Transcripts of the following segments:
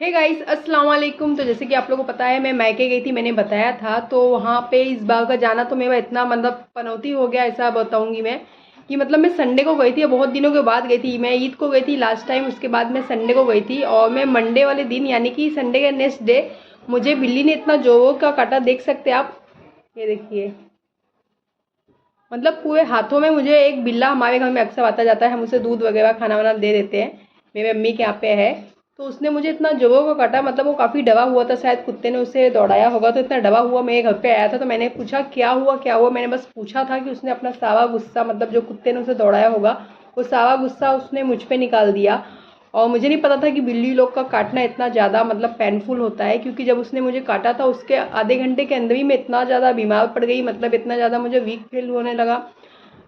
Hey guys अस्सलाम वालेकुम। तो जैसे कि आप लोगों को पता है मैं मायके गई थी, मैंने बताया था। तो वहाँ पे इस बार का जाना तो मेरा इतना मतलब पनौती हो गया, ऐसा बताऊंगी मैं कि मतलब मैं संडे को गई थी, बहुत दिनों के बाद गई थी। मैं ईद को गई थी लास्ट टाइम, उसके बाद मैं संडे को गई थी। और मैं मंडे वाले दिन यानी कि संडे के नेक्स्ट डे मुझे बिल्ली ने इतना जोरों का काटा, देख सकते हैं आप, ये देखिए। मतलब पूरे हाथों में मुझे एक बिल्ला, हमारे घर में अक्सर आता जाता है, हम उसे दूध वगैरह खाना वाना दे देते हैं, मेरे अम्मी के यहाँ पे है। तो उसने मुझे इतना जोरों को काटा, मतलब वो काफ़ी डरा हुआ था, शायद कुत्ते ने उसे दौड़ाया होगा, तो इतना डरा हुआ मेरे घर पे आया था। तो मैंने पूछा क्या हुआ क्या हुआ, मैंने बस पूछा था कि उसने अपना सारा गुस्सा, मतलब जो कुत्ते ने उसे दौड़ाया होगा वो सारा गुस्सा उसने मुझ पे निकाल दिया। और मुझे नहीं पता था कि बिल्ली लोग का काटना इतना ज़्यादा मतलब पेनफुल होता है, क्योंकि जब उसने मुझे काटा था उसके आधे घंटे के अंदर ही मैं इतना ज़्यादा बीमार पड़ गई, मतलब इतना ज़्यादा मुझे वीक फील होने लगा,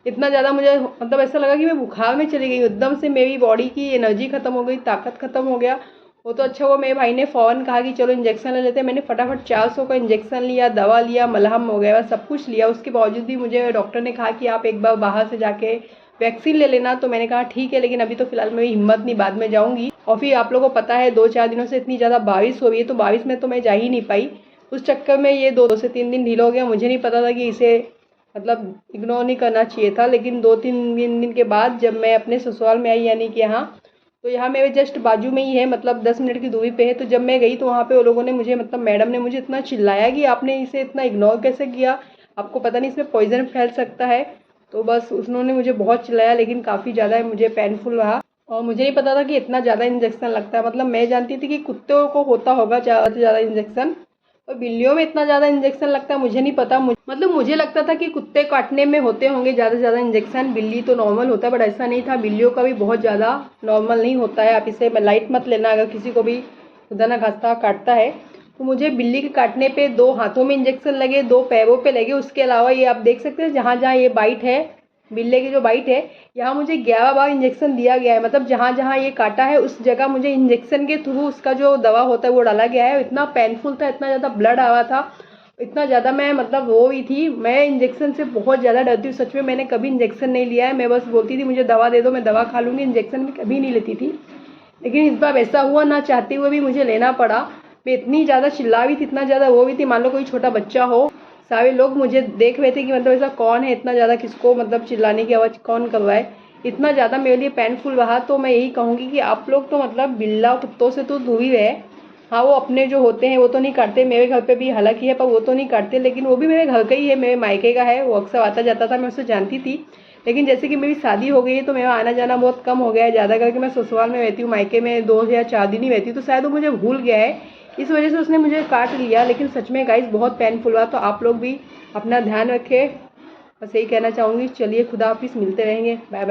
इतना ज़्यादा मुझे मतलब ऐसा लगा कि मैं बुखार में चली गई, एकदम से मेरी बॉडी की एनर्जी ख़त्म हो गई, ताकत ख़त्म हो गया। वो तो अच्छा हुआ मेरे भाई ने फ़ौरन कहा कि चलो इंजेक्शन ले लेते हैं। मैंने फटाफट 400 का इंजेक्शन लिया, दवा लिया, मलहम वगैरह सब कुछ लिया। उसके बावजूद भी मुझे डॉक्टर ने कहा कि आप एक बार बाहर से जाके वैक्सीन ले लेना। तो मैंने कहा ठीक है, लेकिन अभी तो फिलहाल मेरी हिम्मत नहीं, बाद में जाऊँगी। और फिर आप लोगों को पता है 2-4 दिनों से इतनी ज़्यादा बारिश हो रही है, तो बारिश में तो मैं जा ही नहीं पाई। उस चक्कर में ये 2 से 3 दिन ढीला हो गया। मुझे नहीं पता था कि इसे मतलब इग्नोर नहीं करना चाहिए था। लेकिन 2-3 दिन के बाद जब मैं अपने ससुराल में आई, यानी कि यहाँ, तो यहाँ मेरे जस्ट बाजू में ही है, मतलब 10 मिनट की दूरी पे है। तो जब मैं गई तो वहाँ पे वो लोगों ने मुझे, मतलब मैडम ने मुझे इतना चिल्लाया कि आपने इसे इतना इग्नोर कैसे किया, आपको पता नहीं इसमें पॉइजन फैल सकता है। तो बस उन्होंने मुझे बहुत चिल्लाया, लेकिन काफ़ी ज़्यादा मुझे पेनफुल रहा। और मुझे नहीं पता था कि इतना ज़्यादा इंजेक्शन लगता है। मतलब मैं जानती थी कि कुत्तों को होता होगा ज़्यादा से ज़्यादा इंजेक्शन, और बिल्लियों में इतना ज़्यादा इंजेक्शन लगता है मुझे नहीं पता। मतलब मुझे लगता था कि कुत्ते काटने में होते होंगे ज़्यादा से ज़्यादा इंजेक्शन, बिल्ली तो नॉर्मल होता है, बट ऐसा नहीं था। बिल्लियों का भी बहुत ज़्यादा नॉर्मल नहीं होता है। आप इसे लाइट मत लेना, अगर किसी को भी खुदा ना खास्ता काटता है। तो मुझे बिल्ली के काटने पे 2 हाथों में इंजेक्शन लगे, 2 पैरों पे लगे। उसके अलावा ये आप देख सकते हैं, जहाँ जहाँ ये बाइट है, बिल्ले की जो बाइट है, यहाँ मुझे 11 बार इंजेक्शन दिया गया है। मतलब जहाँ जहाँ ये काटा है उस जगह मुझे इंजेक्शन के थ्रू उसका जो दवा होता है वो डाला गया है। इतना पेनफुल था, इतना ज़्यादा ब्लड आ रहा था, इतना ज़्यादा मैं मतलब रो रही थी। मैं इंजेक्शन से बहुत ज़्यादा डरती हूँ, सच में। मैंने कभी इंजेक्शन नहीं लिया है, मैं बस बोलती थी मुझे दवा दे दो, मैं दवा खा लूँगी, इंजेक्शन में कभी नहीं लेती थी। लेकिन इस बार ऐसा हुआ, ना चाहते हुए भी मुझे लेना पड़ा। मैं इतनी ज़्यादा चिल्ला रही थी, इतना ज़्यादा रो रही थी, मान लो कोई छोटा बच्चा हो। सारे लोग मुझे देख रहे थे कि मतलब ऐसा कौन है, इतना ज़्यादा किसको मतलब चिल्लाने की आवाज़ कौन कर रहा है। इतना ज़्यादा मेरे लिए पेनफुल रहा। तो मैं यही कहूँगी कि आप लोग तो मतलब बिल्ला कुत्तों से तो दूर ही रहे। हाँ, वो अपने जो होते हैं वो तो नहीं काटते, मेरे घर पे भी हालांकि है, पर वो तो नहीं काटते। लेकिन वो भी मेरे घर का ही है, मेरे मायके का है, वो अक्सर आता जाता था, मैं उसे जानती थी। लेकिन जैसे कि मेरी शादी हो गई है तो मेरा आना जाना बहुत कम हो गया है। ज़्यादा करके मैं ससुराल में रहती हूँ, मायके में 2 या 4 दिन ही रहती हूँ। तो शायद वो मुझे भूल गया है, इस वजह से उसने मुझे काट लिया। लेकिन सच में गाइस बहुत पेनफुल हुआ। तो आप लोग भी अपना ध्यान रखें, बस यही कहना चाहूँगी। चलिए खुदा हाफिज़, मिलते रहेंगे, बाय बाय।